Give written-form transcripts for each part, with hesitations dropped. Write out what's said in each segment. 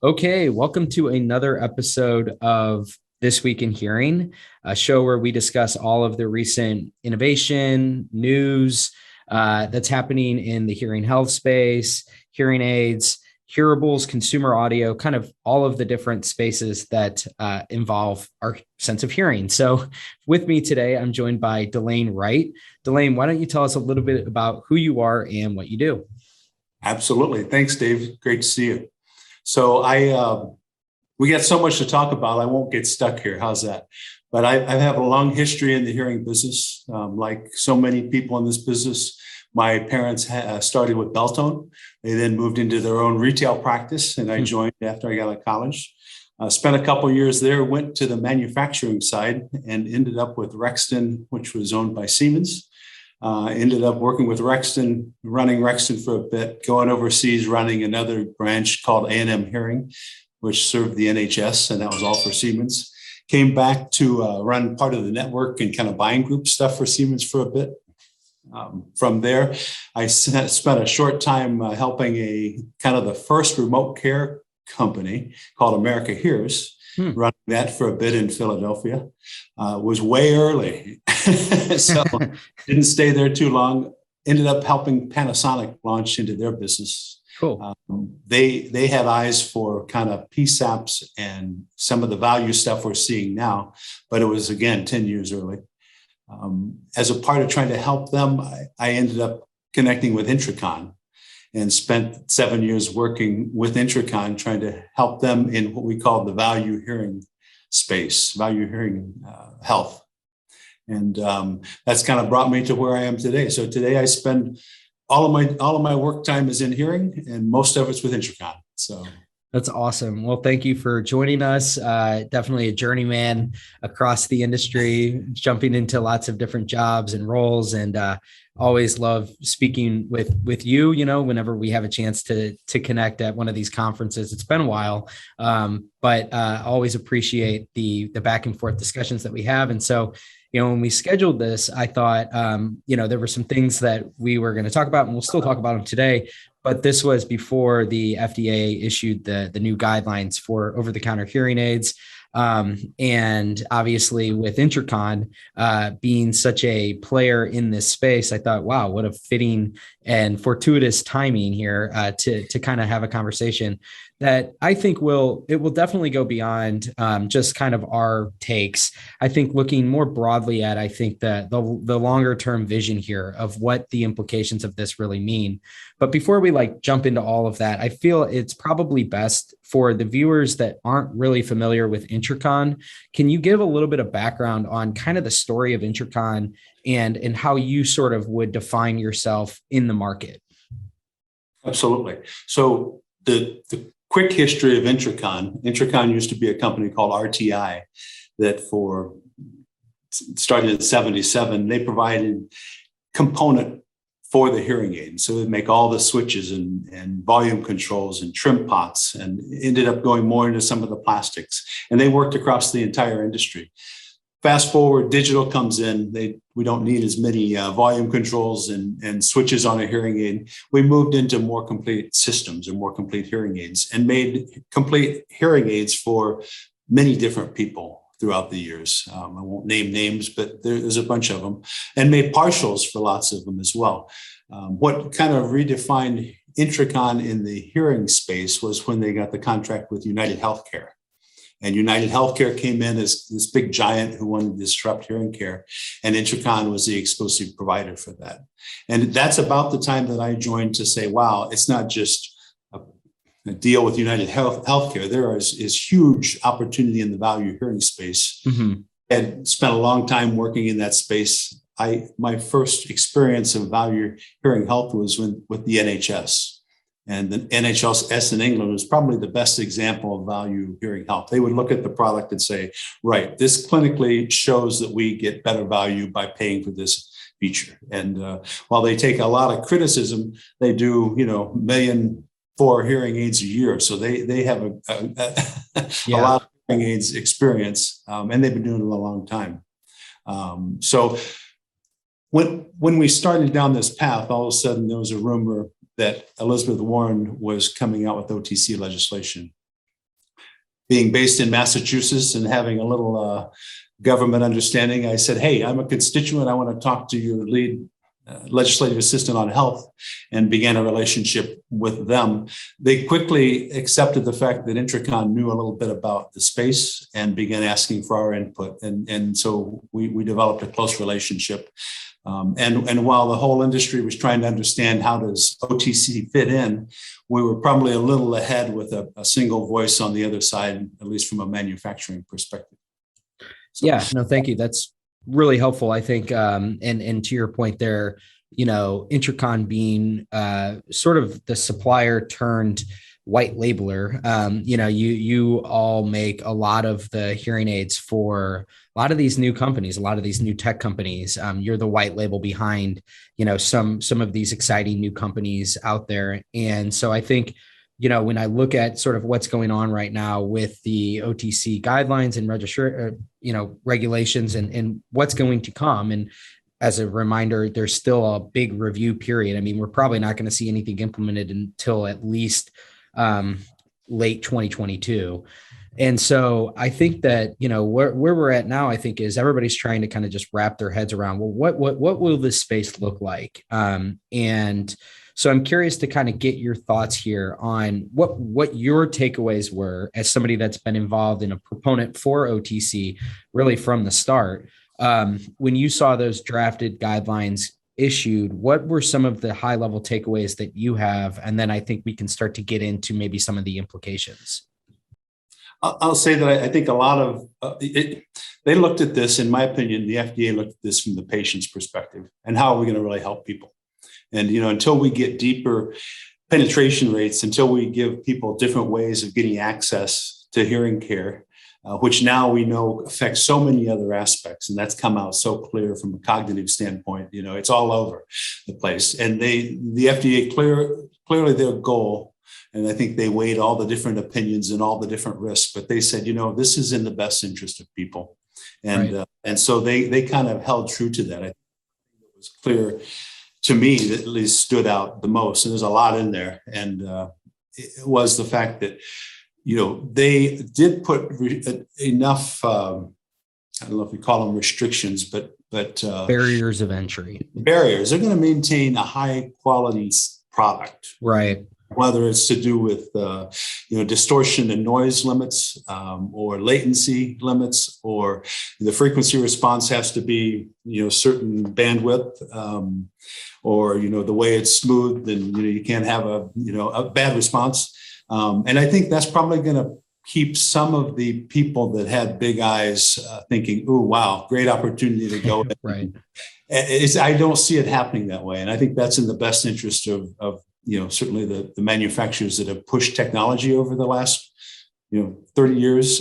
Okay, welcome to another episode of This Week in Hearing, a show where we discuss all of the recent innovation, news that's happening in the hearing health space, hearing aids, hearables, consumer audio, kind of all of the different spaces that involve our sense of hearing. So with me today, I'm joined by Delain Wright. Delain, why don't you tell us a little bit about who you are and what you do? Absolutely. Thanks, Dave. Great to see you. So we got so much to talk about. I won't get stuck here. How's that? But I have a long history in the hearing business. Like so many people in this business, my parents started with Beltone. They then moved into their own retail practice, and I joined after I got out of college. Spent a couple of years there, went to the manufacturing side, and ended up with Rexton, which was owned by Siemens. Ended up working with Rexton, running Rexton for a bit, going overseas, running another branch called A&M Hearing, which served the NHS, and that was all for Siemens. Came back to run part of the network and kind of buying group stuff for Siemens for a bit. From there, I spent a short time helping a kind of the first remote care company called America Hears, running that for a bit in Philadelphia. Was way early, so didn't stay there too long. Ended up helping Panasonic launch into their business. Cool. They have eyes for kind of PSAPs and some of the value stuff we're seeing now, but it was, again, 10 years early. As a part of trying to help them, I ended up connecting with Intricon and spent 7 years working with Intricon, trying to help them in what we call the value hearing space, value hearing health. And that's kind of brought me to where I am today. So today I spend all of my work time is in hearing, and most of it's with Intricon. So that's awesome. Well, thank you for joining us. Definitely a journeyman across the industry, jumping into lots of different jobs and roles, and always love speaking with you. You know, whenever we have a chance to connect at one of these conferences. It's been a while, but always appreciate the back and forth discussions that we have. And so, when we scheduled this, I thought, there were some things that we were going to talk about, and we'll still talk about them today. But this was before the FDA issued the new guidelines for over-the-counter hearing aids. And obviously with Intricon being such a player in this space, I thought, wow, what a fitting and fortuitous timing here to kind of have a conversation that I think will definitely go beyond just kind of our takes. I think looking more broadly at, I think that the longer term vision here of what the implications of this really mean. But before we jump into all of that, I feel it's probably best for the viewers that aren't really familiar with Intricon. Can you give a little bit of background on kind of the story of Intricon and how you sort of would define yourself in the market? Absolutely. So the quick history of Intricon used to be a company called RTI that started in 1977. They provided component for the hearing aid. So they make all the switches and volume controls and trim pots, and ended up going more into some of the plastics. And they worked across the entire industry. Fast forward, digital comes in. We don't need as many volume controls and switches on a hearing aid. We moved into more complete systems and more complete hearing aids, and made complete hearing aids for many different people throughout the years. I won't name names, but there's a bunch of them, and made partials for lots of them as well. What kind of redefined Intricon in the hearing space was when they got the contract with UnitedHealthcare. And UnitedHealthcare came in as this big giant who wanted to disrupt hearing care, and Intricon was the exclusive provider for that. And that's about the time that I joined to say, wow, it's not just a deal with UnitedHealthcare. There is huge opportunity in the value hearing space. Mm-hmm. And spent a long time working in that space. My first experience of value hearing health was with the NHS. And the NHS in England was probably the best example of value hearing health. They would look at the product and say, right, this clinically shows that we get better value by paying for this feature. And while they take a lot of criticism, they do, $1 million for hearing aids a year. So they have a lot of hearing aids experience, and they've been doing it a long time. So when we started down this path, all of a sudden there was a rumor that Elizabeth Warren was coming out with OTC legislation. being based in Massachusetts and having a little government understanding, I said, hey, I'm a constituent. I want to talk to your lead legislative assistant on health, and began a relationship with them. They quickly accepted the fact that Intricon knew a little bit about the space and began asking for our input. And so we developed a close relationship. And while the whole industry was trying to understand how does OTC fit in, we were probably a little ahead with a single voice on the other side, at least from a manufacturing perspective. So, yeah, no, thank you. That's really helpful, I think. And to your point there, Intricon being sort of the supplier turned white labeler. You all make a lot of the hearing aids for a lot of these new companies, a lot of these new tech companies. You're the white label behind, some of these exciting new companies out there. And so I think, when I look at sort of what's going on right now with the OTC guidelines and regulations and what's going to come. And as a reminder, there's still a big review period. I mean, we're probably not going to see anything implemented until at least late 2022. And so I think that, where we're at now, I think is everybody's trying to kind of just wrap their heads around, well, what will this space look like? And so I'm curious to kind of get your thoughts here on what your takeaways were as somebody that's been involved in a proponent for OTC really from the start. When you saw those drafted guidelines issued, what were some of the high level takeaways that you have? And then I think we can start to get into maybe some of the implications. I'll say that I think a lot of they looked at this, in my opinion, the FDA looked at this from the patient's perspective and how are we going to really help people? And, until we get deeper penetration rates, until we give people different ways of getting access to hearing care, which now we know affects so many other aspects. And that's come out so clear from a cognitive standpoint. It's all over the place. And the FDA clearly their goal, and I think they weighed all the different opinions and all the different risks, but they said, this is in the best interest of people. And, right. And so they kind of held true to that. I think it was clear to me that at least stood out the most. And there's a lot in there. And it was the fact that, they did put enough, I don't know if we call them restrictions, but barriers of entry. Barriers. They're going to maintain a high quality product. Right. Whether it's to do with, distortion and noise limits, or latency limits, or the frequency response has to be, certain bandwidth, or, the way it's smooth, and, you can't have a bad response. And I think that's probably going to keep some of the people that had big eyes thinking, "Ooh, wow, great opportunity to go." Right. I don't see it happening that way. And I think that's in the best interest of certainly the manufacturers that have pushed technology over the last, 30 years,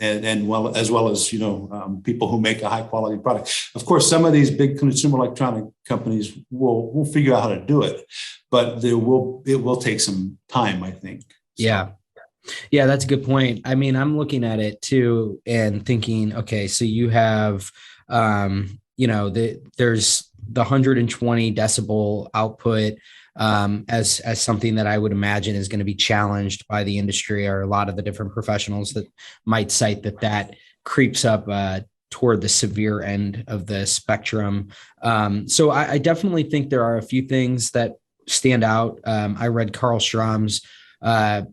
as well as people who make a high quality product. Of course, some of these big consumer electronic companies will figure out how to do it, but it will take some time, I think. So. Yeah, that's a good point. I mean, I'm looking at it too and thinking, okay, so you have, there's the 120 decibel output as something that I would imagine is going to be challenged by the industry, or a lot of the different professionals that might cite that creeps up toward the severe end of the spectrum. So I definitely think there are a few things that stand out. I read Carl Schramm's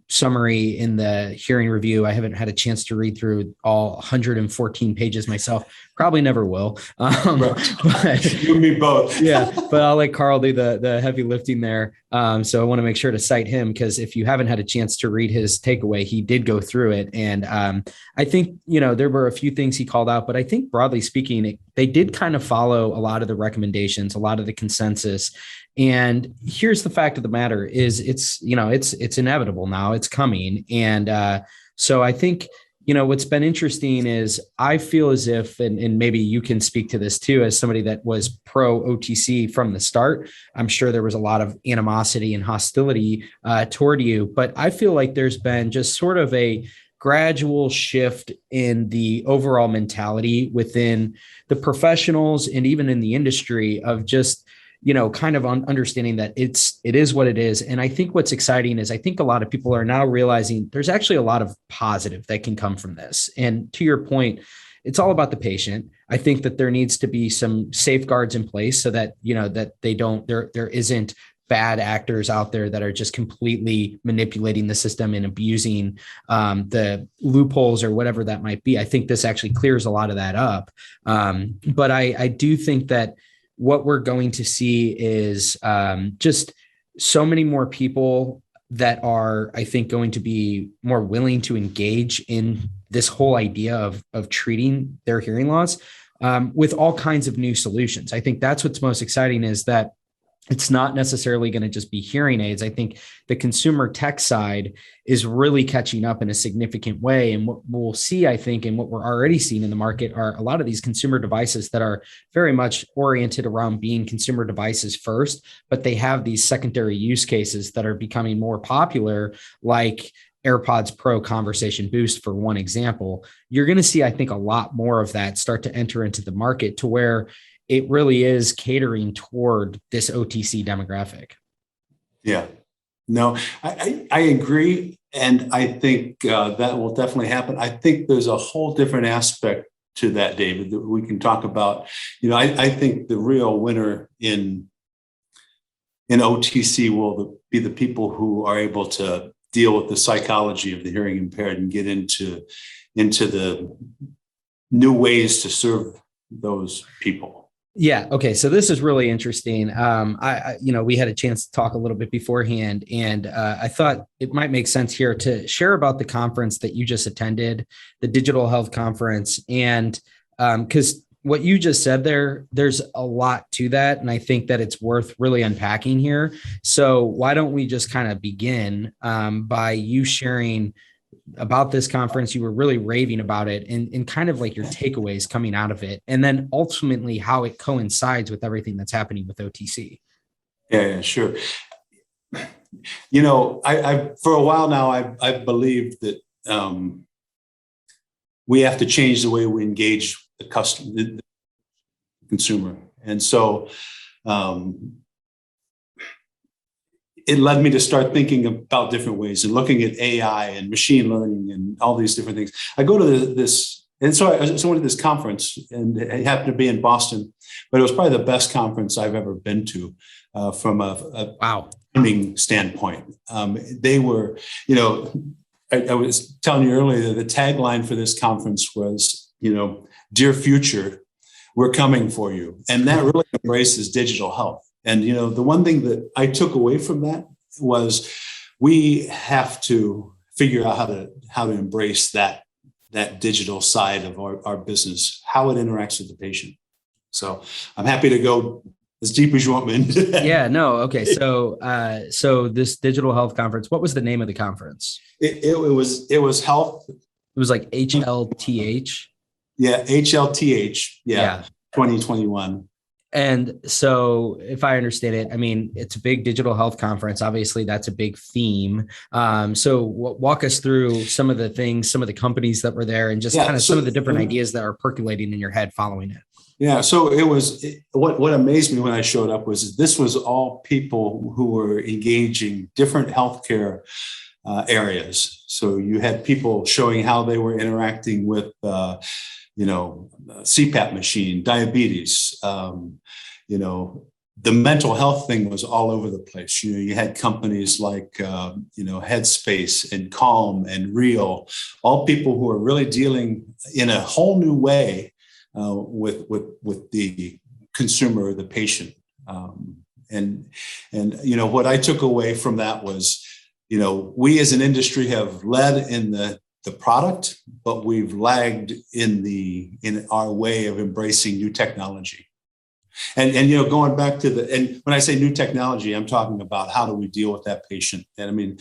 summary in the hearing review. I haven't had a chance to read through all 114 pages myself. Probably never will. But, you and me both. Yeah, but I'll let Carl do the heavy lifting there. So I want to make sure to cite him, because if you haven't had a chance to read his takeaway, he did go through it. And I think, there were a few things he called out, but I think broadly speaking, they did kind of follow a lot of the recommendations, a lot of the consensus. And here's the fact of the matter is it's inevitable now, it's coming. And so I think, what's been interesting is I feel as if, and maybe you can speak to this too, as somebody that was pro OTC from the start, I'm sure there was a lot of animosity and hostility toward you, but I feel like there's been just sort of a gradual shift in the overall mentality within the professionals and even in the industry of just, kind of understanding that it is what it is. And I think what's exciting is I think a lot of people are now realizing there's actually a lot of positive that can come from this. And to your point, it's all about the patient. I think that there needs to be some safeguards in place so that, that there isn't bad actors out there that are just completely manipulating the system and abusing the loopholes or whatever that might be. I think this actually clears a lot of that up. But I do think that what we're going to see is just so many more people that are, I think, going to be more willing to engage in this whole idea of treating their hearing loss with all kinds of new solutions. I think that's what's most exciting, is that it's not necessarily going to just be hearing aids. I think the consumer tech side is really catching up in a significant way. And what we'll see, I think, and what we're already seeing in the market are a lot of these consumer devices that are very much oriented around being consumer devices first, but they have these secondary use cases that are becoming more popular, like AirPods Pro Conversation Boost, for one example. You're going to see, I think, a lot more of that start to enter into the market, to where it really is catering toward this OTC demographic. Yeah, no, I agree. And I think that will definitely happen. I think there's a whole different aspect to that, David, that we can talk about. I think the real winner in OTC will be the people who are able to deal with the psychology of the hearing impaired and get into the new ways to serve those people. Yeah. Okay. So this is really interesting. We had a chance to talk a little bit beforehand, and I thought it might make sense here to share about the conference that you just attended, the Digital Health Conference. And because what you just said there's a lot to that. And I think that it's worth really unpacking here. So why don't we just kind of begin by you sharing about this conference? You were really raving about it, and kind of like your takeaways coming out of it, and then ultimately how it coincides with everything that's happening with OTC. Yeah, sure. I for a while now, I've believed that we have to change the way we engage the customer, the consumer. And so it led me to start thinking about different ways and looking at AI and machine learning and all these different things. I go to this, and so I went to this conference, and it happened to be in Boston, but it was probably the best conference I've ever been to from a gaming standpoint. They were, I was telling you earlier, the tagline for this conference was, "Dear future, we're coming for you." And that really embraces digital health. And, the one thing that I took away from that was we have to figure out how to embrace that digital side of our business, how it interacts with the patient. So I'm happy to go as deep as you want me into that. Yeah, no. Okay. So this Digital Health Conference, what was the name of the conference? It was health. It was like HLTH. Yeah. HLTH. Yeah. 2021. And so if I understand it, I mean, it's a big digital health conference. Obviously, that's a big theme. So walk us through some of the things, some of the companies that were there, and just some of the different ideas that are percolating in your head following it. Yeah. So what amazed me when I showed up was this was all people who were engaging different healthcare areas. So you had people showing how they were interacting with CPAP machine, diabetes, the mental health thing was all over the place. You had companies like, Headspace and Calm and Real, all people who are really dealing in a whole new way with the consumer, the patient. What I took away from that was, we as an industry have led in the product, but we've lagged in our way of embracing new technology. And going back to and when I say new technology, I'm talking about how do we deal with that patient. And I mean,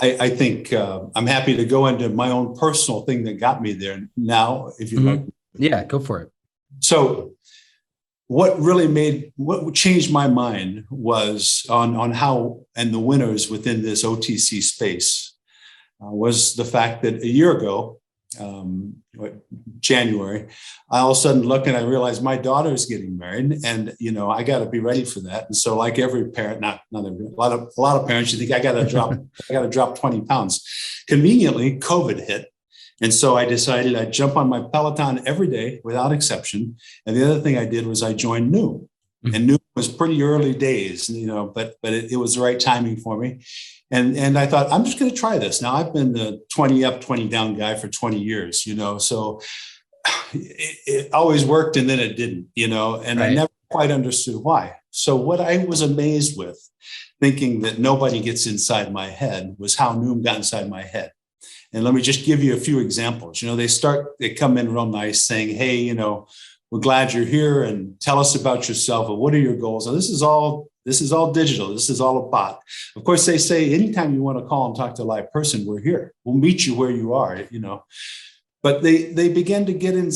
I think I'm happy to go into my own personal thing that got me there now, if you like. Yeah, go for it. So what changed my mind was on how, and the winners within this OTC space was the fact that a year ago, January, I all of a sudden look and I realize my daughter is getting married, and I got to be ready for that. And so, like every parent, not every, a lot of parents, you think I got to drop 20 pounds. Conveniently, COVID hit. And so I decided I'd jump on my Peloton every day without exception. And the other thing I did was I joined Noom. And Noom was pretty early days, but it was the right timing for me. And I thought, I'm just going to try this. Now, I've been the 20 up, 20 down guy for 20 years, so it always worked and then it didn't, and right. I never quite understood why. So what I was amazed with, thinking that nobody gets inside my head, was how Noom got inside my head. And let me just give you a few examples. They come in real nice saying, hey, we're glad you're here and tell us about yourself and what are your goals. And this is all digital. This is all a bot. Of course, they say anytime you want to call and talk to a live person, we're here. We'll meet you where you are, But they begin to get in,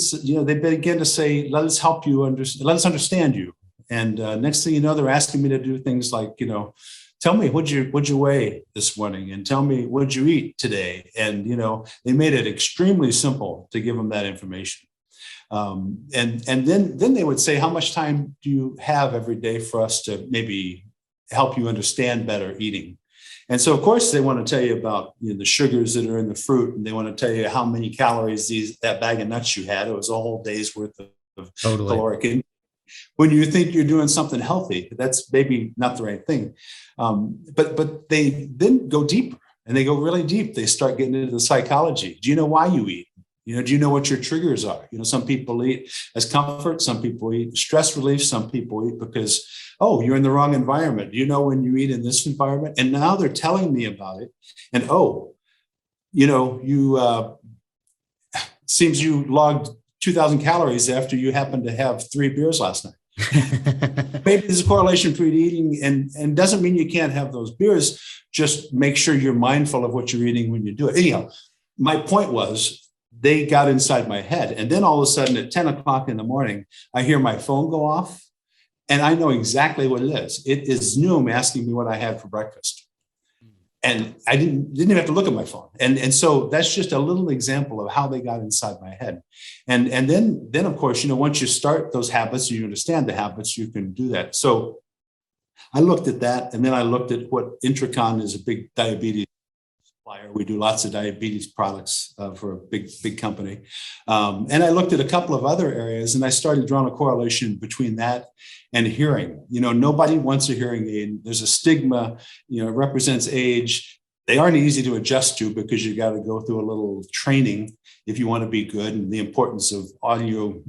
they begin to say, let us help you let us understand you. And next thing you know, they're asking me to do things like, tell me what'd you weigh this morning, and tell me what'd you eat today. And they made it extremely simple to give them that information. And then they would say, how much time do you have every day for us to maybe help you understand better eating? And so, of course, they want to tell you about the sugars that are in the fruit, and they want to tell you how many calories that bag of nuts you had. It was a whole day's worth of caloric intake. When you think you're doing something healthy, that's maybe not the right thing. But they then go deeper, and they go really deep. They start getting into the psychology. Do you know why you eat? Do you know what your triggers are? Some people eat as comfort. Some people eat stress relief. Some people eat because, you're in the wrong environment. Do you know when you eat in this environment? And now they're telling me about it. And, seems you logged 2,000 calories after you happened to have 3 beers last night. Maybe there's a correlation between eating and doesn't mean you can't have those beers. Just make sure you're mindful of what you're eating when you do it. Anyhow, my point was, they got inside my head. And then all of a sudden at 10 o'clock in the morning, I hear my phone go off, and I know exactly what it is. It is Noom asking me what I had for breakfast. And I didn't even have to look at my phone. And so that's just a little example of how they got inside my head. And then of course, once you start those habits, you understand the habits, you can do that. So I looked at that, and then I looked at what Intricon is, a big diabetes supplier. We do lots of diabetes products for a big company. And I looked at a couple of other areas, and I started drawing a correlation between that and hearing. Nobody wants a hearing aid. There's a stigma, it represents age. They aren't easy to adjust to because you got to go through a little training if you want to be good, and the importance of audio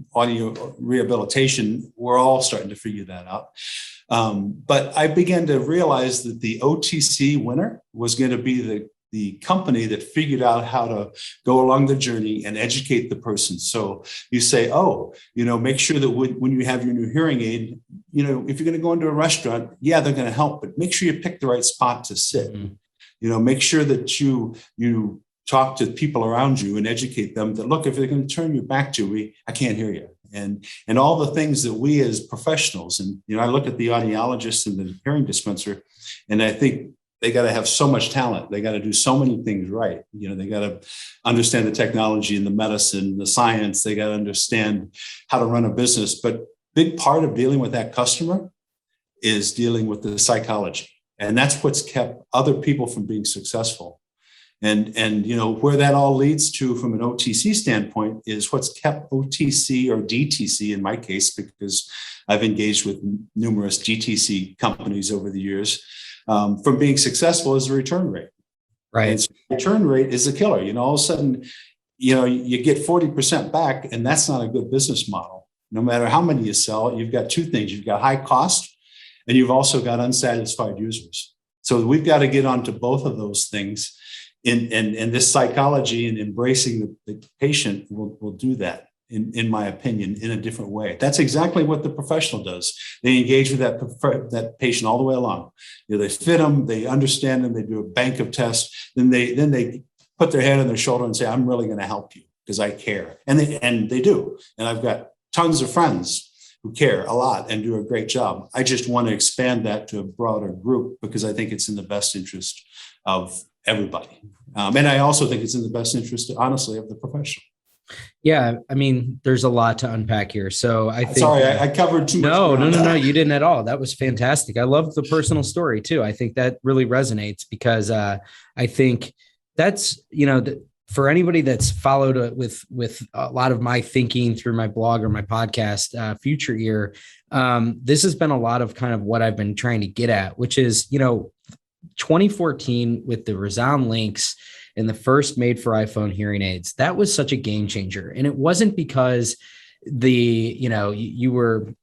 rehabilitation. We're all starting to figure that out. But I began to realize that the OTC winner was going to be the company that figured out how to go along the journey and educate the person. So you say, make sure that when you have your new hearing aid, if you're going to go into a restaurant, they're going to help, but make sure you pick the right spot to sit. Mm-hmm. Make sure that you talk to people around you and educate them that, look, if they're going to turn your back to me, I can't hear you. And all the things that we as professionals, and I look at the audiologist and the hearing dispenser, and I think they got to have so much talent. They got to do so many things right. They got to understand the technology and the medicine, the science. They got to understand how to run a business. But big part of dealing with that customer is dealing with the psychology. And that's what's kept other people from being successful. And where that all leads to from an OTC standpoint is what's kept OTC or DTC in my case, because I've engaged with numerous DTC companies over the years, from being successful is the return rate. Right. And so return rate is a killer. All of a sudden, you get 40% back, and that's not a good business model. No matter how many you sell, you've got two things. You've got high cost, and you've also got unsatisfied users. So we've got to get onto both of those things. And this psychology and embracing the patient will do that, in my opinion, in a different way. That's exactly what the professional does. They engage with that patient all the way along. They fit them, they understand them, they do a bank of tests, then they put their hand on their shoulder and say, I'm really going to help you because I care. And they do. And I've got tons of friends who care a lot and do a great job. I just want to expand that to a broader group because I think it's in the best interest of everybody. And I also think it's in the best interest, honestly, of the professional. Yeah, I mean, there's a lot to unpack here. So I think sorry, I covered too much. No, you didn't at all. That was fantastic. I love the personal story too. I think that really resonates because I think that's, for anybody that's followed with a lot of my thinking through my blog or my podcast, Future Ear, this has been a lot of kind of what I've been trying to get at, which is, 2014 with the Resound Links and the first made for iPhone hearing aids, that was such a game changer. And it wasn't because you were,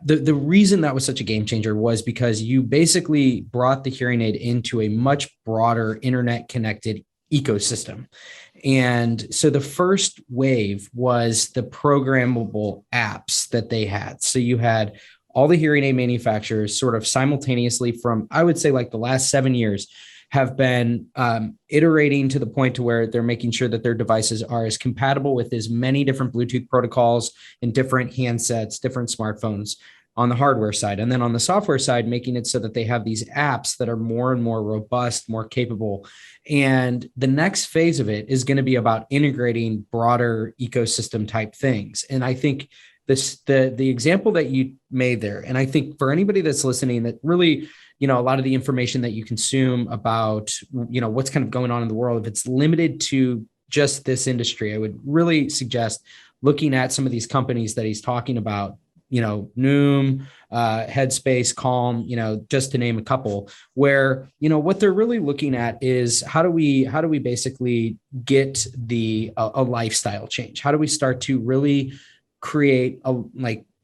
the reason that was such a game changer was because you basically brought the hearing aid into a much broader internet connected ecosystem. And so the first wave was the programmable apps that they had. So you had all the hearing aid manufacturers sort of simultaneously from, I would say, like the last 7 years, have been iterating to the point to where they're making sure that their devices are as compatible with as many different Bluetooth protocols and different handsets, different smartphones on the hardware side. And then on the software side, making it so that they have these apps that are more and more robust, more capable. And the next phase of it is going to be about integrating broader ecosystem type things. And I think the example that you made there, and I think for anybody that's listening that really, a lot of the information that you consume about, what's kind of going on in the world, if it's limited to just this industry, I would really suggest looking at some of these companies that he's talking about, Noom, Headspace, Calm, just to name a couple, where, what they're really looking at is how do we basically get a lifestyle change? How do we start to really create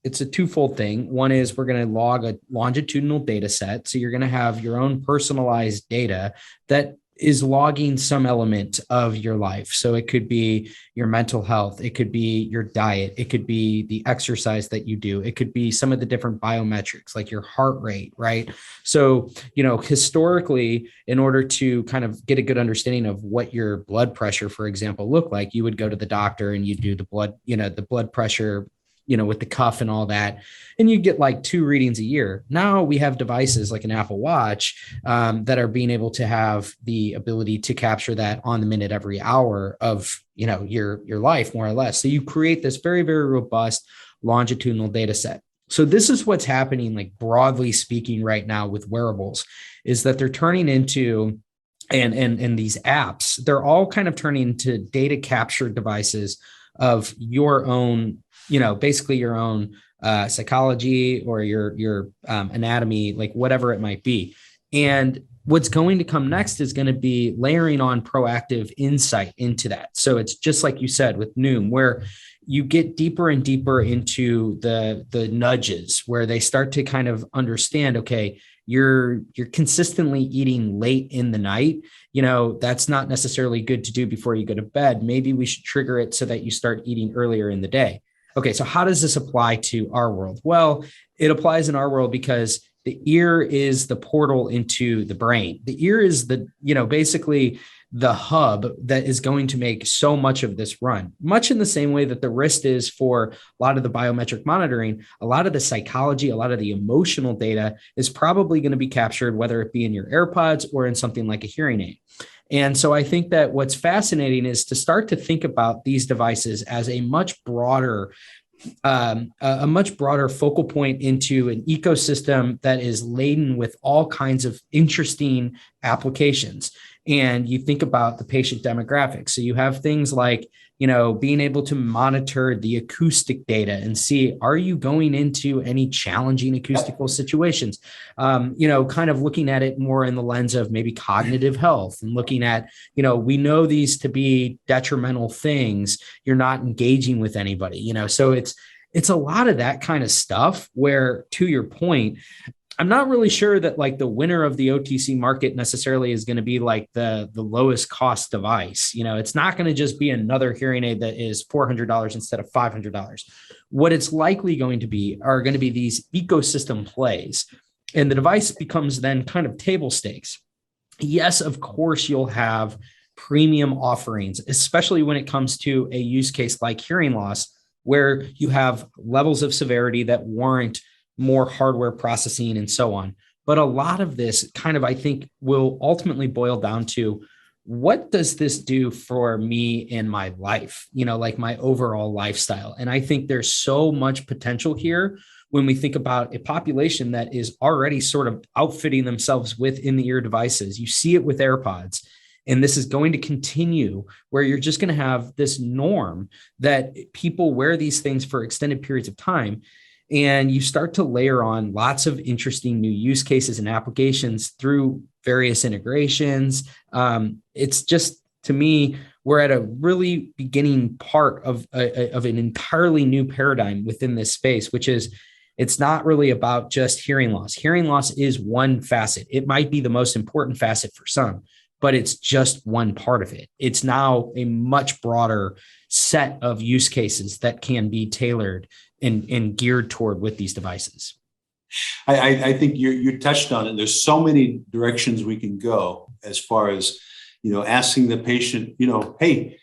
it's a twofold thing. One is we're going to log a longitudinal data set. So you're going to have your own personalized data that is logging some element of your life. So it could be your mental health. It could be your diet. It could be the exercise that you do. It could be some of the different biometrics, like your heart rate, right? So, historically, in order to kind of get a good understanding of what your blood pressure, for example, looked like, you would go to the doctor and you do the blood pressure, with the cuff and all that, and you get like 2 readings a year. Now we have devices like an Apple Watch that are being able to have the ability to capture that on the minute every hour of, your life, more or less. So you create this very, very robust longitudinal data set. So this is what's happening, like broadly speaking right now with wearables, is that they're turning into and these apps, they're all kind of turning into data capture devices of your own, basically your own psychology or your anatomy, like whatever it might be. And what's going to come next is going to be layering on proactive insight into that. So it's just like you said with Noom, where you get deeper and deeper into the nudges, where they start to kind of understand, okay, you're consistently eating late in the night. That's not necessarily good to do before you go to bed. Maybe we should trigger it so that you start eating earlier in the day. Okay, so how does this apply to our world? Well, it applies in our world because the ear is the portal into the brain. The ear is basically the hub that is going to make so much of this run, much in the same way that the wrist is for a lot of the biometric monitoring. A lot of the psychology, a lot of the emotional data is probably going to be captured, whether it be in your AirPods or in something like a hearing aid. And so I think that what's fascinating is to start to think about these devices as a much broader focal point into an ecosystem that is laden with all kinds of interesting applications. And you think about the patient demographics. So you have things like, being able to monitor the acoustic data and see, are you going into any challenging acoustical situations? Kind of looking at it more in the lens of maybe cognitive health and looking at, we know these to be detrimental things. You're not engaging with anybody, so it's a lot of that kind of stuff where, to your point, I'm not really sure that like the winner of the OTC market necessarily is going to be like the lowest cost device. It's not going to just be another hearing aid that is $400 instead of $500. What it's likely going to be are going to be these ecosystem plays, and the device becomes then kind of table stakes. Yes, of course, you'll have premium offerings, especially when it comes to a use case like hearing loss, where you have levels of severity that warrant more hardware processing and so on. But a lot of this kind of, I think, will ultimately boil down to what does this do for me in my life, like my overall lifestyle? And I think there's so much potential here when we think about a population that is already sort of outfitting themselves with in-the-ear devices. You see it with AirPods. And this is going to continue where you're just going to have this norm that people wear these things for extended periods of time. And you start to layer on lots of interesting new use cases and applications through various integrations. It's just, to me, we're at a really beginning part of an entirely new paradigm within this space, which is it's not really about just hearing loss. Hearing loss is one facet. It might be the most important facet for some, but it's just one part of it. It's now a much broader set of use cases that can be tailored and geared toward with these devices. I think you touched on it. There's so many directions we can go as far as, asking the patient, hey,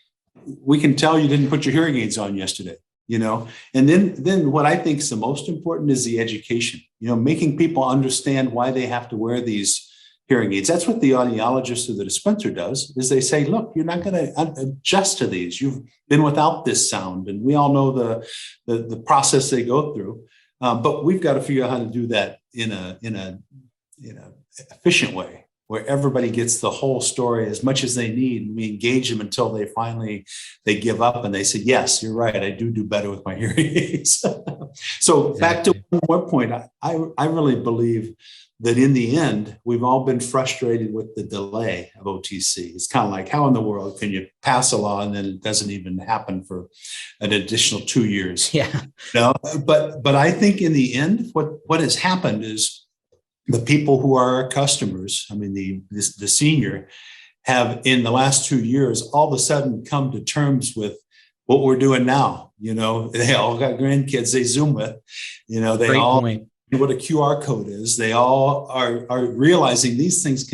we can tell you didn't put your hearing aids on yesterday, and then what I think is the most important is the education, making people understand why they have to wear these hearing aids. That's what the audiologist or the dispenser does, is they say, look, you're not going to adjust to these. You've been without this sound. And we all know the process they go through. But we've got to figure out how to do that in a efficient way, where everybody gets the whole story as much as they need. And we engage them until they give up and they say, yes, you're right. I do better with my hearing aids. So back to one more point, I really believe that in the end, we've all been frustrated with the delay of OTC. It's kind of like, how in the world can you pass a law and then it doesn't even happen for an additional 2 years? Yeah. But I think in the end, what has happened is the people who are our customers, the senior, have in the last 2 years all of a sudden come to terms with what we're doing now. They all got grandkids they Zoom with. They Great all point. What a QR code is. They all are realizing these things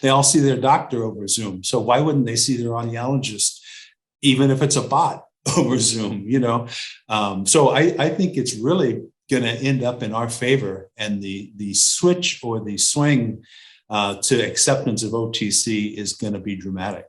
they all see their doctor over Zoom. So why wouldn't they see their audiologist, even if it's a bot over Zoom, So I think it's really going to end up in our favor, and the switch or the swing to acceptance of OTC is going to be dramatic.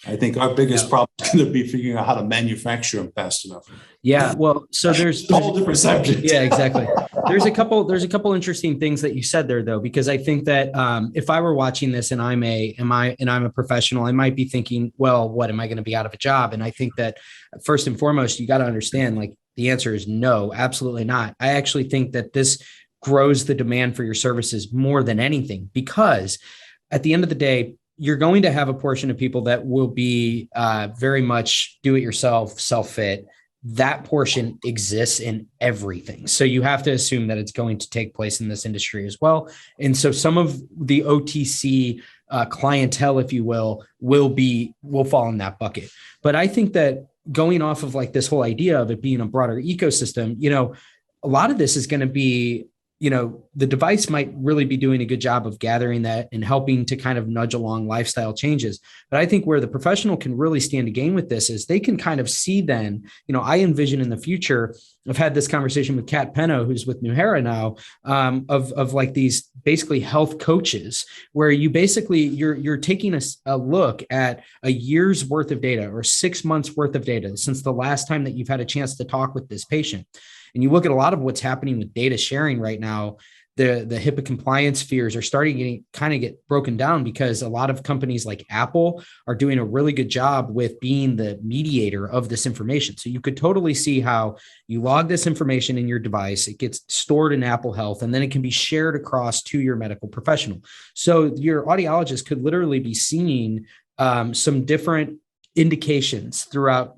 I think our biggest problem is going to be figuring out how to manufacture them fast enough. Yeah. Well, so there's a whole different subject. Yeah, exactly. There's a couple interesting things that you said there, though, because I think that if I were watching this and I'm a professional, I might be thinking, well, what am I going to be out of a job? And I think that first and foremost, you got to understand, like, the answer is no, absolutely not. I actually think that this grows the demand for your services more than anything, because at the end of the day, you're going to have a portion of people that will be very much do-it-yourself, self-fit. That portion exists in everything. So you have to assume that it's going to take place in this industry as well. And so some of the OTC clientele, if you will fall in that bucket. But I think that going off of like this whole idea of it being a broader ecosystem, a lot of this is going to be, the device might really be doing a good job of gathering that and helping to kind of nudge along lifestyle changes. But I think where the professional can really stand to gain with this is they can kind of see then, I envision in the future, I've had this conversation with Kat Penno, who's with Nuhera now, of like these basically health coaches, where you basically, you're taking a look at a year's worth of data or 6 months worth of data since the last time that you've had a chance to talk with this patient. And you look at a lot of what's happening with data sharing right now, the HIPAA compliance fears are starting to get broken down, because a lot of companies like Apple are doing a really good job with being the mediator of this information. So you could totally see how you log this information in your device, it gets stored in Apple Health, and then it can be shared across to your medical professional. So your audiologist could literally be seeing some different indications throughout,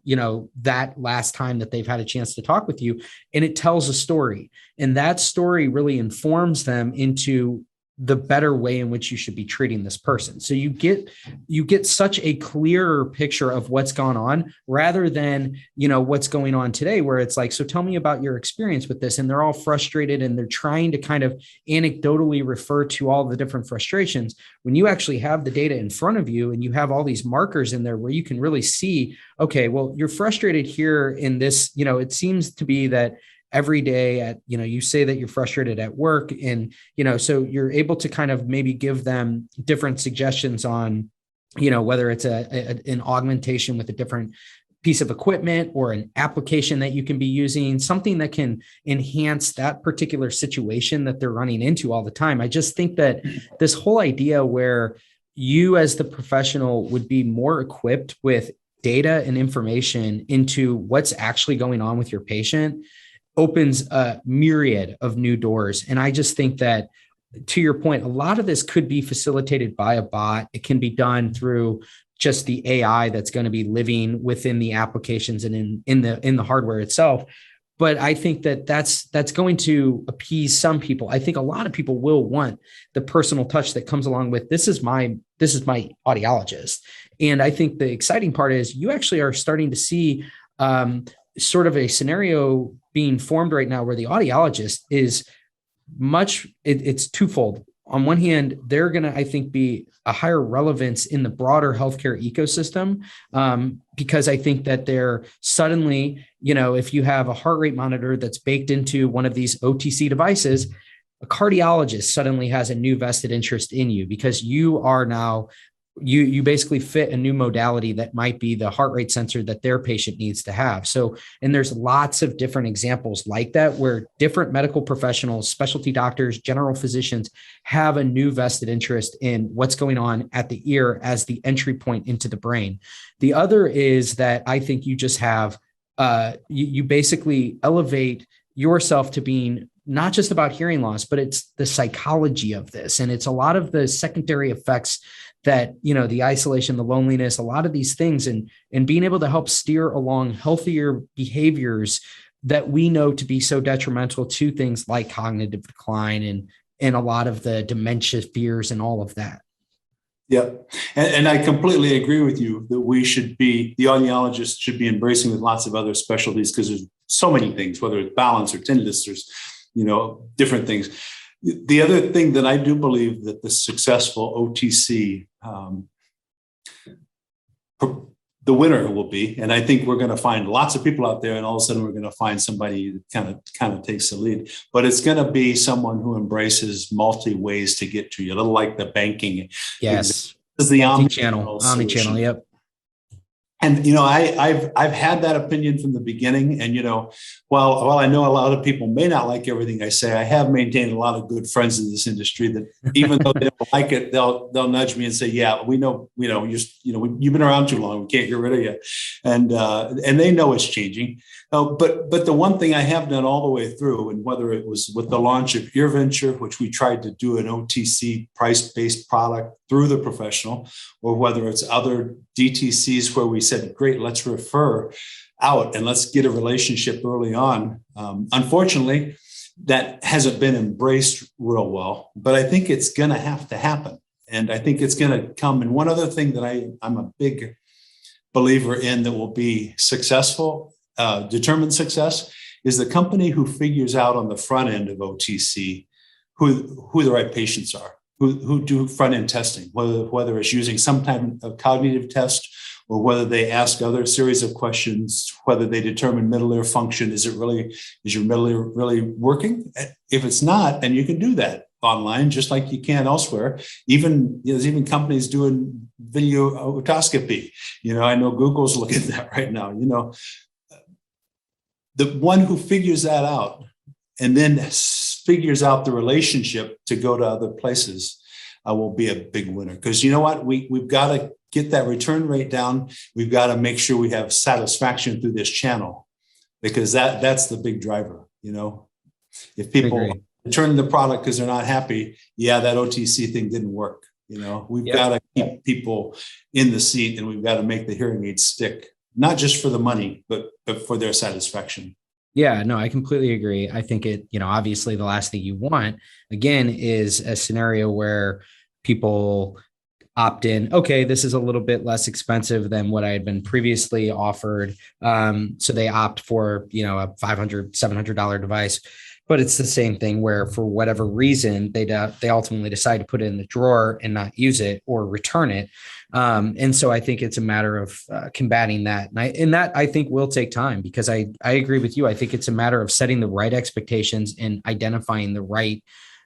that last time that they've had a chance to talk with you, and it tells a story, and that story really informs them into the better way in which you should be treating this person. So you get such a clearer picture of what's gone on, rather than, what's going on today, where it's like, so tell me about your experience with this. And they're all frustrated and they're trying to kind of anecdotally refer to all the different frustrations, when you actually have the data in front of you and you have all these markers in there where you can really see, okay, well, you're frustrated here in this, it seems to be that every day you say that you're frustrated at work, and, so you're able to kind of maybe give them different suggestions on whether it's an augmentation with a different piece of equipment or an application that you can be using, something that can enhance that particular situation that they're running into all the time. I just think that this whole idea where you as the professional would be more equipped with data and information into what's actually going on with your patient opens a myriad of new doors. And I just think that, to your point, a lot of this could be facilitated by a bot. It can be done through just the AI that's going to be living within the applications and in the hardware itself. But I think that that's going to appease some people. I think a lot of people will want the personal touch that comes along with this is my audiologist. And I think the exciting part is you actually are starting to see sort of a scenario being formed right now where the audiologist is it's twofold. On one hand, they're going to, I think, be a higher relevance in the broader healthcare ecosystem, because I think that they're suddenly, if you have a heart rate monitor that's baked into one of these OTC devices, a cardiologist suddenly has a new vested interest in you because you are now you basically fit a new modality that might be the heart rate sensor that their patient needs to have. So, and there's lots of different examples like that where different medical professionals, specialty doctors, general physicians have a new vested interest in what's going on at the ear as the entry point into the brain. The other is that I think you just have, you basically elevate yourself to being not just about hearing loss, but it's the psychology of this. And it's a lot of the secondary effects that, the isolation, the loneliness, a lot of these things, and being able to help steer along healthier behaviors that we know to be so detrimental to things like cognitive decline and a lot of the dementia fears and all of that. Yep. And I completely agree with you that the audiologist should be embracing with lots of other specialties because there's so many things, whether it's balance or tinnitus, there's, different things. The other thing that I do believe that the successful OTC, the winner will be, and I think we're going to find lots of people out there, and all of a sudden we're going to find somebody that kind of takes the lead. But it's going to be someone who embraces multi ways to get to you, a little like the banking. Yes, this is the omnichannel. Yep. And I've had that opinion from the beginning. And while I know a lot of people may not like everything I say, I have maintained a lot of good friends in this industry that even though they don't like it, they'll nudge me and say, "Yeah, we know, you've been around too long. We can't get rid of you," and they know it's changing. But the one thing I have done all the way through, and whether it was with the launch of earVenture, which we tried to do an OTC price-based product through the professional, or whether it's other DTCs where we said, great, let's refer out and let's get a relationship early on. Unfortunately, that hasn't been embraced real well, but I think it's going to have to happen. And I think it's going to come. And one other thing that I'm a big believer in that will be successful, determined success, is the company who figures out on the front end of OTC who the right patients are, who do front end testing, whether it's using some type of cognitive test or whether they ask other series of questions, whether they determine middle ear function. Is your middle ear really working? If it's not, and you can do that online just like you can elsewhere. There's even companies doing video otoscopy. I know Google's looking at that right now. The one who figures that out and then figures out the relationship to go to other places will be a big winner. Because you know what? We've got to get that return rate down. We've got to make sure we have satisfaction through this channel, because that's the big driver. If people return the product because they're not happy, that OTC thing didn't work. We've got to keep people in the seat, and we've got to make the hearing aids stick, not just for the money, but for their satisfaction. Yeah, no, I completely agree. I think obviously the last thing you want, again, is a scenario where people opt in. Okay, this is a little bit less expensive than what I had been previously offered. So they opt for, a $500, $700 device. But it's the same thing where for whatever reason, they ultimately decide to put it in the drawer and not use it or return it. And so I think it's a matter of combating that. And that I think will take time, because I agree with you. I think it's a matter of setting the right expectations and identifying the right,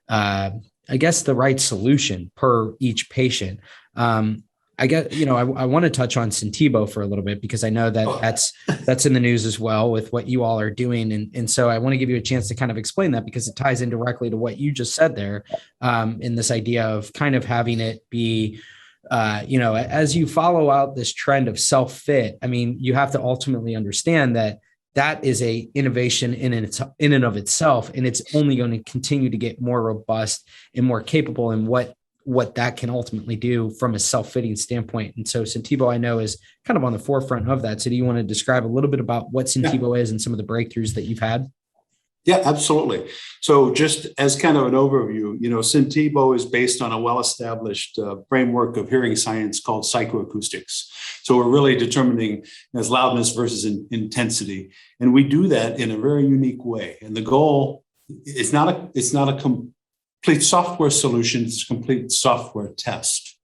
the right solution per each patient. I get, I want to touch on Centibo for a little bit, because I know that that's in the news as well with what you all are doing. And so I want to give you a chance to kind of explain that, because it ties in directly to what you just said there, in this idea of kind of having it be, as you follow out this trend of self-fit, I mean, you have to ultimately understand that that is a innovation in and of itself, and it's only going to continue to get more robust and more capable in what that can ultimately do from a self-fitting standpoint. And so Centibo, I know, is kind of on the forefront of that. So do you want to describe a little bit about what Centibo is and some of the breakthroughs that you've had? Yeah, absolutely. So just as kind of an overview, Centibo is based on a well-established framework of hearing science called psychoacoustics. So we're really determining as loudness versus intensity. And we do that in a very unique way. And the goal is not a complete software solution, it's a complete software test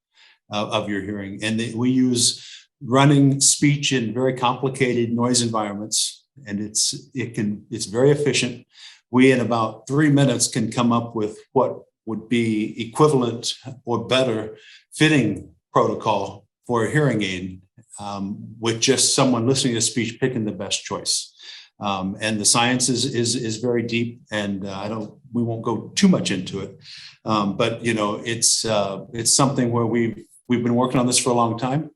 of your hearing. And we use running speech in very complicated noise environments. And it's very efficient. We, in about 3 minutes, can come up with what would be equivalent or better fitting protocol for a hearing aid, with just someone listening to speech picking the best choice. And the science is very deep, and we won't go too much into it. But it's something where we've been working on this for a long time.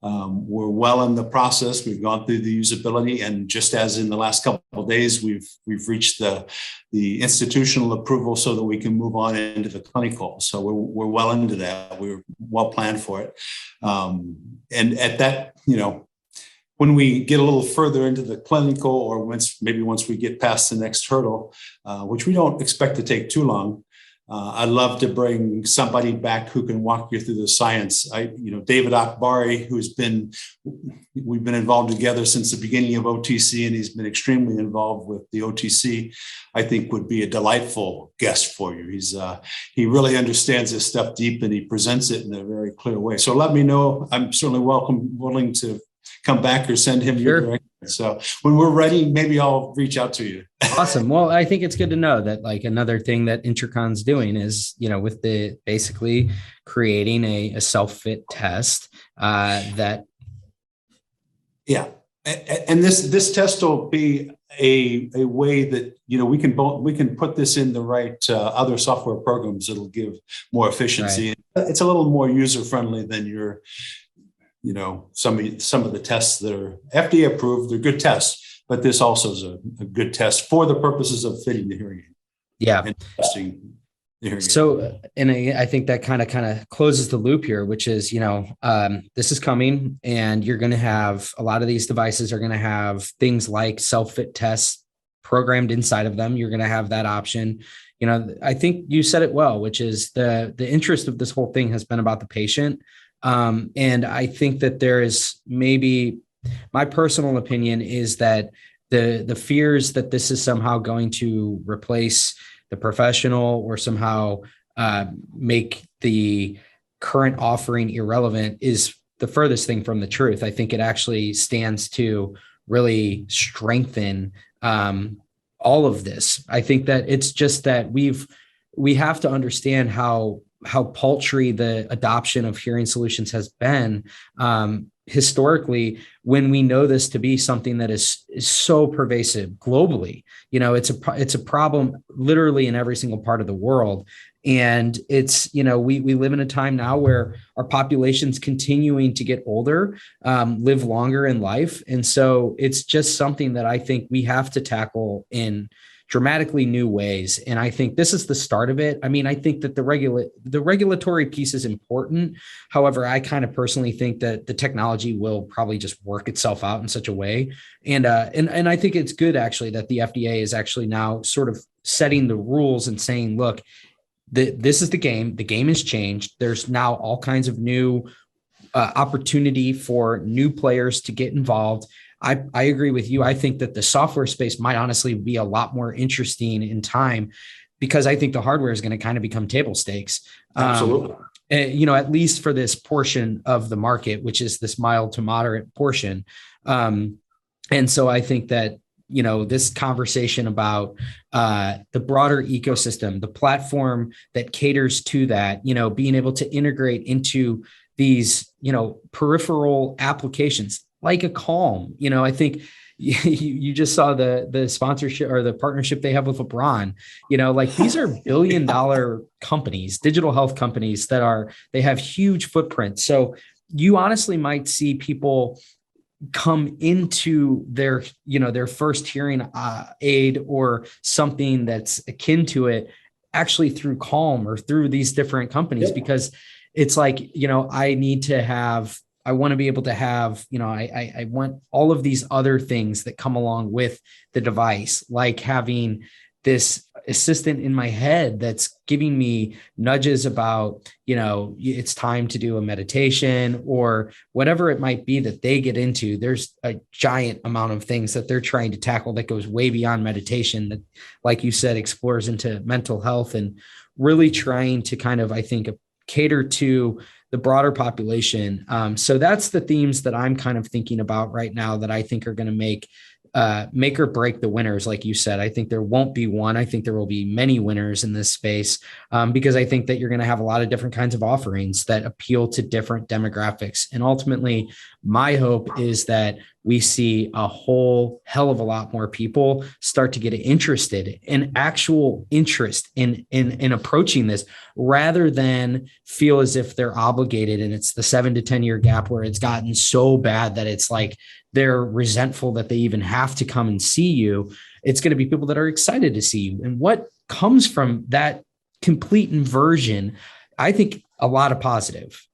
We're well in the process. We've gone through the usability, and just as in the last couple of days, we've reached the institutional approval so that we can move on into the clinical. So we're well into that. We're well planned for it. And at that, when we get a little further into the clinical, or once we get past the next hurdle, which we don't expect to take too long, I'd love to bring somebody back who can walk you through the science. David Akbari, we've been involved together since the beginning of OTC, and he's been extremely involved with the OTC, I think would be a delightful guest for you. He really understands this stuff deep, and he presents it in a very clear way. So let me know. I'm certainly willing to come back or send him your direction. So when we're ready, maybe I'll reach out to you. Awesome. Well, I think it's good to know that, like, another thing that Intricon's doing is, with the basically creating a self-fit test that. Yeah. And this test will be a way that, we can put this in the right other software programs that'll give more efficiency. Right. It's a little more user-friendly than your some of the tests that are FDA approved. They're good tests, but this also is a good test for the purposes of fitting the hearing aid. Yeah. And testing the hearing aid. So, and I think that kind of closes the loop here, which is, this is coming, and you're going to have a lot of these devices are going to have things like self-fit tests programmed inside of them. You're going to have that option. I think you said it well, which is the interest of this whole thing has been about the patient. And I think that there is, maybe my personal opinion is that the fears that this is somehow going to replace the professional or somehow make the current offering irrelevant is the furthest thing from the truth. I think it actually stands to really strengthen all of this. I think that it's just that we have to understand how paltry the adoption of hearing solutions has been historically, when we know this to be something that is so pervasive globally. It's a problem literally in every single part of the world. And it's, we live in a time now where our population's continuing to get older, live longer in life. And so it's just something that I think we have to tackle in dramatically new ways. And I think this is the start of it. I mean, I think that the regulatory piece is important. However, I kind of personally think that the technology will probably just work itself out in such a way. And I think it's good actually that the FDA is actually now sort of setting the rules and saying, look, this is the game. The game has changed. There's now all kinds of new opportunity for new players to get involved. I agree with you. I think that the software space might honestly be a lot more interesting in time, because I think the hardware is going to kind of become table stakes. Absolutely. At least for this portion of the market, which is this mild to moderate portion. And so I think that, this conversation about the broader ecosystem, the platform that caters to that, being able to integrate into these peripheral applications like a Calm. I think you just saw the sponsorship or the partnership they have with LeBron. Like these are billion-dollar companies, digital health companies they have huge footprints. So you honestly might see people come into their first hearing aid or something that's akin to it actually through Calm or through these different companies. Yep. Because it's like, I want to be able to have, I want all of these other things that come along with the device, like having this assistant in my head that's giving me nudges about, it's time to do a meditation or whatever it might be that they get into. There's a giant amount of things that they're trying to tackle that goes way beyond meditation that, like you said, explores into mental health and really trying to kind of, I think, cater to the broader population. So that's the themes that I'm kind of thinking about right now that I think are going to make or break the winners. Like you said, I think there won't be one. I think there will be many winners in this space because I think that you're going to have a lot of different kinds of offerings that appeal to different demographics. And ultimately, my hope is that we see a whole hell of a lot more people start to get interested in actual interest in approaching this rather than feel as if they're obligated. And it's the 7 to 10 year gap where it's gotten so bad that it's like they're resentful that they even have to come and see you. It's going to be people that are excited to see you. And what comes from that complete inversion, I think a lot of positive.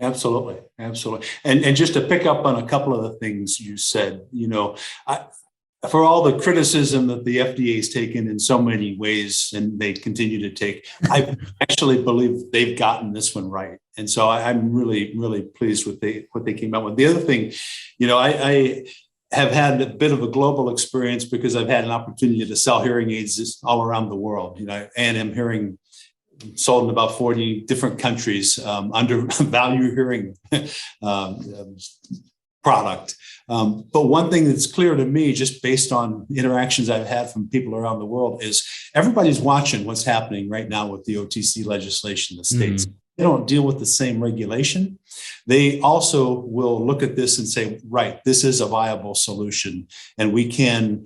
Absolutely. Absolutely. And just to pick up on a couple of the things you said, for all the criticism that the FDA has taken in so many ways, and they continue to take, I actually believe they've gotten this one right. And so I'm really, really pleased with what they came out with. The other thing, I have had a bit of a global experience because I've had an opportunity to sell hearing aids all around the world, and I'm hearing sold in about 40 different countries under value hearing product. But one thing that's clear to me, just based on interactions I've had from people around the world, is everybody's watching what's happening right now with the OTC legislation in the States. Mm-hmm. They don't deal with the same regulation. They also will look at this and say, right, this is a viable solution and we can,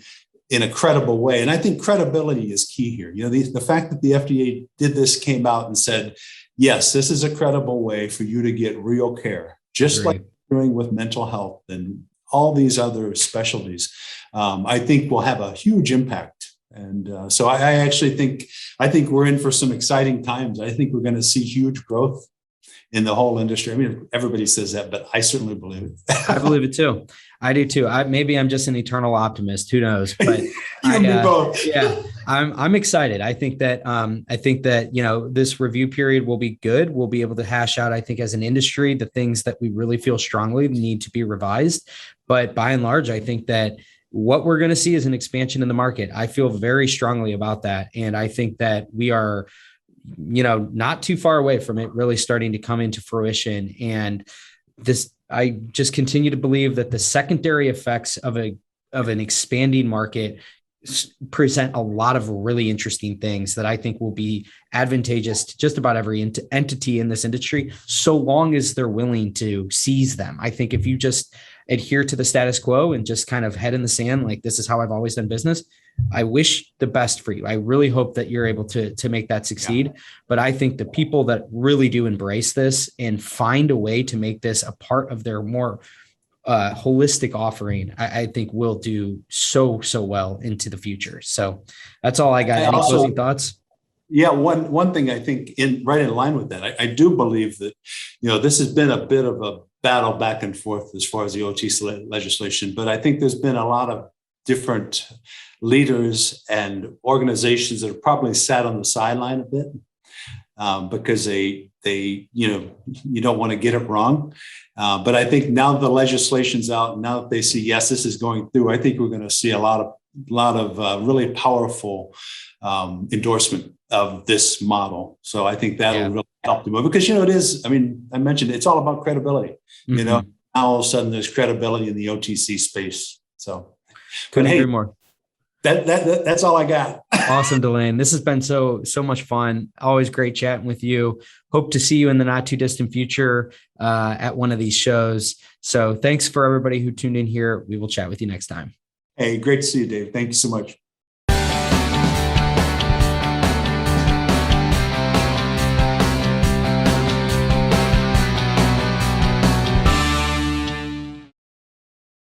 in a credible way. And I think credibility is key here. The fact that the FDA did this, came out and said, yes, this is a credible way for you to get real care, just like doing with mental health and all these other specialties, I think will have a huge impact. And so I actually think we're in for some exciting times. I think we're going to see huge growth in the whole industry. I mean, everybody says that, but I certainly believe it. I believe it too. I do too. Maybe I'm just an eternal optimist. Who knows? But I'm excited. I think that this review period will be good. We'll be able to hash out, I think, as an industry, the things that we really feel strongly need to be revised. But by and large, I think that what we're going to see is an expansion in the market. I feel very strongly about that, and I think that we are, not too far away from it really starting to come into fruition. And I just continue to believe that the secondary effects of an expanding market present a lot of really interesting things that I think will be advantageous to just about every entity in this industry, so long as they're willing to seize them. I think if you just adhere to the status quo and just kind of head in the sand, like this is how I've always done business, I wish the best for you. I really hope that you're able to make that succeed. Yeah. But I think the people that really do embrace this and find a way to make this a part of their more holistic offering, I think will do so well into the future. So that's all I got. Any closing thoughts? Yeah, one thing I think right in line with that, I do believe that, this has been a bit of a battle back and forth as far as the OTC legislation, but I think there's been a lot of different leaders and organizations that have probably sat on the sideline a bit because they you don't want to get it wrong. But I think now the legislation's out, now that they see, yes, this is going through, I think we're going to see a lot of really powerful endorsement of this model. So I think that'll really help them move, because, it is, I mean, I mentioned it's all about credibility. Mm-hmm. Now all of a sudden there's credibility in the OTC space. So couldn't agree more. That's all I got. Awesome, Delain. This has been so much fun. Always great chatting with you. Hope to see you in the not too distant future at one of these shows. So thanks for everybody who tuned in here. We will chat with you next time. Hey, great to see you, Dave. Thank you so much.